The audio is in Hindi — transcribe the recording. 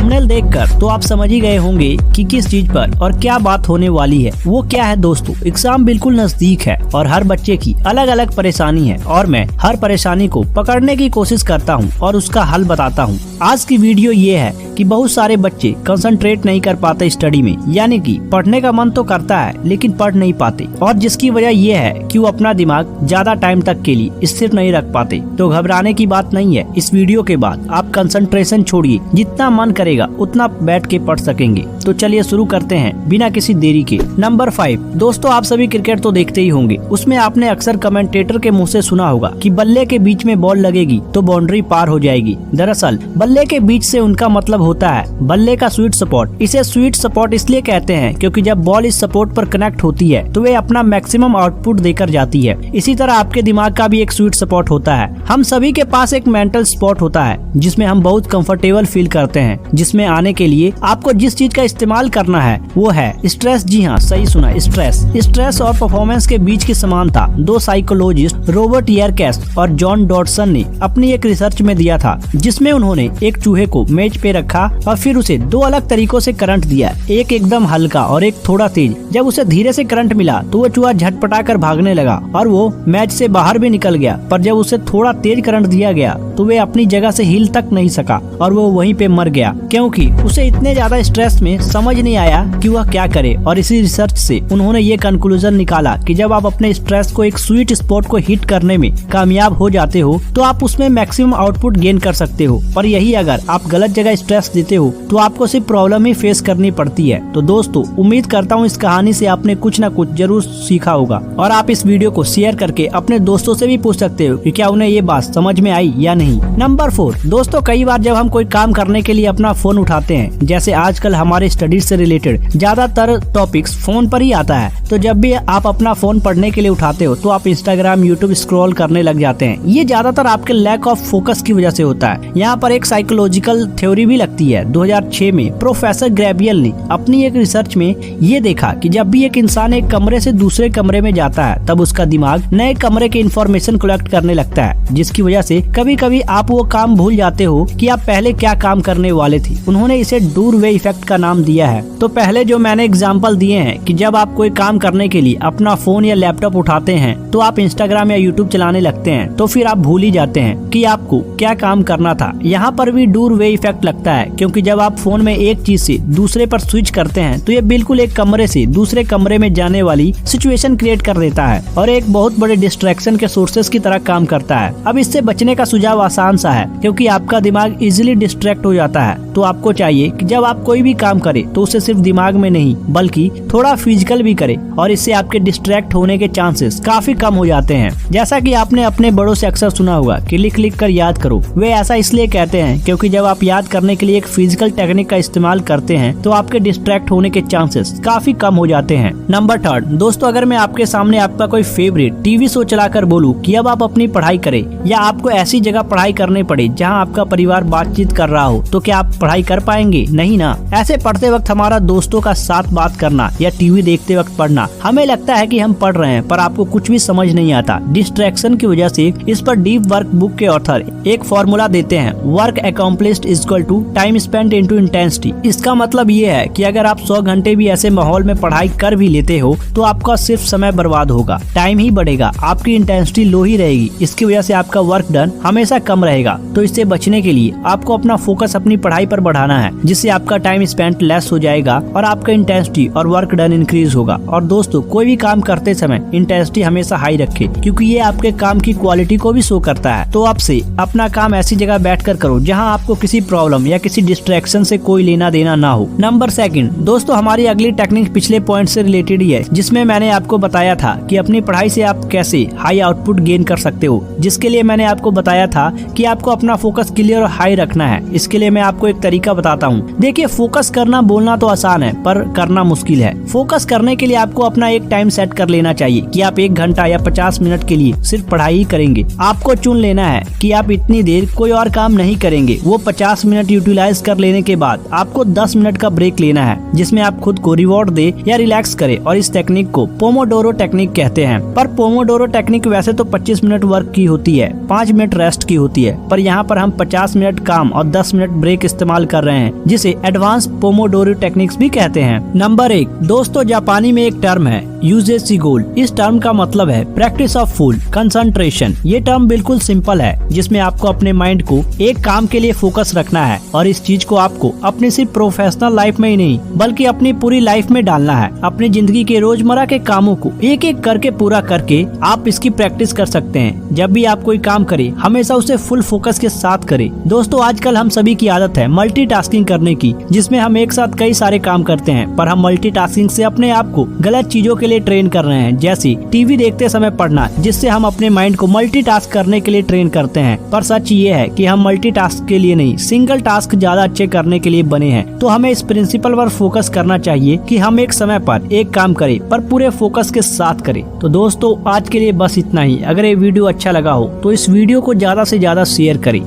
थंबनेल देखकर तो आप समझ ही गए होंगे कि किस चीज पर और क्या बात होने वाली है। वो क्या है दोस्तों, एग्जाम बिल्कुल नजदीक है और हर बच्चे की अलग अलग परेशानी है और मैं हर परेशानी को पकड़ने की कोशिश करता हूँ और उसका हल बताता हूँ। आज की वीडियो ये है कि बहुत सारे बच्चे कंसंट्रेट नहीं कर पाते स्टडी में, यानी कि पढ़ने का मन तो करता है लेकिन पढ़ नहीं पाते, और जिसकी वजह ये है कि वो अपना दिमाग ज्यादा टाइम तक के लिए स्थिर नहीं रख पाते। तो घबराने की बात नहीं है, इस वीडियो के बाद आप कंसंट्रेशन छोड़िए, जितना मन करेगा उतना बैठ के पढ़ सकेंगे। तो चलिए शुरू करते हैं बिना किसी देरी के। नंबर 5 दोस्तों, आप सभी क्रिकेट तो देखते ही होंगे। उसमें आपने अक्सर कमेंटेटर के मुंह से सुना होगा कि बल्ले के बीच में बॉल लगेगी तो बाउंड्री पार हो जाएगी। दरअसल बल्ले के बीच से उनका मतलब होता है बल्ले का स्वीट स्पॉट। इसे स्वीट स्पॉट इसलिए कहते हैं क्योंकि जब बॉल इस सपोर्ट पर कनेक्ट होती है तो वे अपना मैक्सिमम आउटपुट देकर जाती है। इसी तरह आपके दिमाग का भी एक स्वीट स्पॉट होता है। हम सभी के पास एक मेंटल स्पॉट होता है जिसमें हम बहुत कंफर्टेबल फील करते हैं, जिसमें आने के लिए आपको जिस चीज का इस्तेमाल करना है वो है स्ट्रेस। जी हाँ, सही सुना, स्ट्रेस और परफॉर्मेंस के बीच की समानता दो साइकोलॉजिस्ट रॉबर्ट येरकेस्ट और जॉन डॉटसन ने अपनी एक रिसर्च में दिया था, जिसमें उन्होंने एक चूहे को मेज पे रखा और फिर उसे दो अलग तरीकों से करंट दिया, एक एकदम हल्का और एक थोड़ा तेज। जब उसे धीरे से करंट मिला तो वो चूहा झटपटा कर भागने लगा और वो मैच से बाहर भी निकल गया, पर जब उसे थोड़ा तेज करंट दिया गया तो वे अपनी जगह से हिल तक नहीं सका और वो वहीं पे मर गया, क्योंकि उसे इतने ज्यादा स्ट्रेस में समझ नहीं आया कि वह क्या करे। और इसी रिसर्च से उन्होंने ये कंक्लूजन निकाला कि जब आप अपने स्ट्रेस को एक स्वीट स्पॉट को हिट करने में कामयाब हो जाते हो तो आप उसमें मैक्सिमम आउटपुट गेन कर सकते हो। और यही अगर आप गलत जगह स्ट्रेस देते हो तो आपको सिर्फ प्रॉब्लम ही फेस करनी पड़ती है। तो दोस्तों, उम्मीद करता हूँ इस कहानी से आपने कुछ न कुछ जरूर सीखा होगा, और आप इस वीडियो को शेयर करके अपने दोस्तों से भी पूछ सकते हो कि क्या उन्हें ये बात समझ में आई या नहीं। नंबर 4 दोस्तों, कई बार जब हम कोई काम करने के लिए अपना फोन उठाते हैं, जैसे आजकल हमारे स्टडीज से रिलेटेड ज्यादातर टॉपिक्स फोन पर ही आता है, तो जब भी आप अपना फोन पढ़ने के लिए उठाते हो तो आप इंस्टाग्राम, यूट्यूब स्क्रॉल करने लग जाते हैं। ये ज्यादातर आपके लैक ऑफ फोकस की वजह से होता है। यहाँ पर एक साइकोलॉजिकल थ्योरी भी लगती है। 2006 में प्रोफेसर ग्रेबियल ने अपनी एक रिसर्च में ये देखा कि जब भी एक इंसान एक कमरे से दूसरे कमरे में जाता है तब उसका दिमाग नए कमरे के इंफॉर्मेशन कलेक्ट करने लगता है, जिसकी वजह से कभी कभी आप वो काम भूल जाते हो कि आप पहले क्या काम करने वाले थे। उन्होंने इसे डूरवे इफेक्ट का नाम दिया है। तो पहले जो मैंने एग्जाम्पल दिए हैं कि जब आप कोई काम करने के लिए अपना फोन या लैपटॉप उठाते हैं तो आप इंस्टाग्राम या यूट्यूब चलाने लगते हैं, तो फिर आप भूल ही जाते हैं कि आपको क्या काम करना था। यहाँ पर भी डूरवे इफेक्ट लगता है, क्योंकि जब आप फोन में एक चीज से दूसरे पर स्विच करते हैं तो ये बिल्कुल एक कमरे से दूसरे कमरे में जाने वाली सिचुएशन क्रिएट कर देता है और एक बहुत बड़े डिस्ट्रैक्शन के सोर्सेस की तरह काम करता है। अब इससे बचने का सुझाव आसान सा है, क्योंकि आपका दिमाग इजीली डिस्ट्रैक्ट हो जाता है। तो आपको चाहिए कि जब आप कोई भी काम करे तो उसे सिर्फ दिमाग में नहीं बल्कि थोड़ा फिजिकल भी करे, और इससे आपके डिस्ट्रैक्ट होने के चांसेस काफी कम हो जाते हैं। जैसा कि आपने अपने बड़ों से अक्सर सुना होगा कि लिख लिख कर याद करो। वे ऐसा इसलिए कहते हैं क्योंकि जब आप याद करने के लिए एक फिजिकल टेक्निक का इस्तेमाल करते हैं तो आपके डिस्ट्रैक्ट होने के चांसेस काफी कम हो जाते हैं। नंबर 3 दोस्तों, अगर मैं आपके सामने आपका कोई फेवरेट टीवी शो चलाकर बोलूं कि अब आप अपनी पढ़ाई करें, या आपको ऐसी जगह पढ़ाई करने पड़े जहां आपका परिवार बातचीत कर रहा हो, तो क्या आप पढ़ाई कर पाएंगे? नहीं ना। ऐसे पढ़ते वक्त हमारा दोस्तों का साथ बात करना या टीवी देखते वक्त पढ़ना, हमें लगता है कि हम पढ़ रहे हैं पर आपको कुछ भी समझ नहीं आता। डिस्ट्रैक्शन की वजह से इस पर डीप वर्क बुक के ऑथर एक फॉर्मूला देते हैं, work accomplished is equal to time spent into intensity. इसका मतलब ये है कि अगर आप 100 घंटे भी ऐसे माहौल में पढ़ाई कर भी लेते हो तो आपका सिर्फ समय बर्बाद होगा, टाइम ही बढ़ेगा, आपकी इंटेंसिटी लो ही रहेगी। इसकी वजह से आपका वर्क डन हमेशा कम रहेगा। तो इससे बचने के लिए आपको अपना फोकस अपनी पढ़ाई पर बढ़ाना है, जिससे आपका टाइम स्पेंट लेस हो जाएगा और आपका इंटेंसिटी और वर्क डन इंक्रीज होगा। और दोस्तों, कोई भी काम करते समय इंटेंसिटी हमेशा हाई रखे, क्योंकि ये आपके काम की क्वालिटी को भी शो करता है। तो आपसे अपना काम ऐसी जगह बैठकर करो जहां आपको किसी प्रॉब्लम या किसी डिस्ट्रैक्शन से कोई लेना देना ना हो। नंबर 2 दोस्तों, हमारी अगली टेक्निक पिछले पॉइंट से रिलेटेड ही है, जिसमें मैंने आपको बताया था कि अपनी पढ़ाई से आप कैसे हाई आउटपुट गेन कर सकते हो, जिसके लिए मैंने आपको बताया था कि आपको अपना फोकस क्लियर और हाई रखना है। इसके लिए मैं आपको एक तरीका बताता हूँ। देखिए, फोकस करना इतना बोलना तो आसान है पर करना मुश्किल है। फोकस करने के लिए आपको अपना एक टाइम सेट कर लेना चाहिए कि आप 1 घंटा या 50 मिनट के लिए सिर्फ पढ़ाई ही करेंगे। आपको चुन लेना है कि आप इतनी देर कोई और काम नहीं करेंगे। वो 50 मिनट यूटिलाइज कर लेने के बाद आपको 10 मिनट का ब्रेक लेना है, जिसमें आप खुद को रिवॉर्ड दे या रिलैक्स करे, और इस टेक्निक को पोमोडोरो टेक्निक कहते हैं। पर पोमोडोरो टेक्निक वैसे तो 25 मिनट वर्क की होती है, 5 मिनट रेस्ट की होती है, पर यहाँ पर हम 50 मिनट काम और 10 मिनट ब्रेक इस्तेमाल कर रहे हैं, जिसे एडवांस पोमोडोरो टेक्निक्स भी कहते हैं। नंबर 1 दोस्तों, जापानी में एक टर्म है यूजेसी गोल। इस टर्म का मतलब है प्रैक्टिस ऑफ फुल कंसंट्रेशन। ये टर्म बिल्कुल सिंपल है, जिसमें आपको अपने माइंड को एक काम के लिए फोकस रखना है और इस चीज को आपको अपनी सिर्फ प्रोफेशनल लाइफ में ही नहीं बल्कि अपनी पूरी लाइफ में डालना है। अपनी जिंदगी के रोजमर्रा के कामों को एक एक करके पूरा करके आप इसकी प्रैक्टिस कर सकते हैं। जब भी आप कोई काम करें हमेशा उसे फुल फोकस के साथ करें। दोस्तों, आजकल हम सभी की आदत है मल्टीटास्किंग करने की, जिसमें हम एक साथ कई सारे काम करते हैं, पर हम मल्टीटास्किंग से अपने आप को गलत चीजों के लिए ट्रेन कर रहे हैं, जैसे टीवी देखते समय पढ़ना, जिससे हम अपने माइंड को मल्टीटास्क करने के लिए ट्रेन करते हैं। पर सच ये है कि हम मल्टीटास्क के लिए नहीं, सिंगल टास्क ज्यादा अच्छे करने के लिए बने हैं। तो हमें इस प्रिंसिपल पर फोकस करना चाहिए कि हम एक समय पर एक काम करें, पर पूरे फोकस के साथ करें। तो दोस्तों, आज के लिए बस इतना ही। अगर ये वीडियो अच्छा लगा हो तो इस वीडियो को ज्यादा से ज्यादा शेयर करें।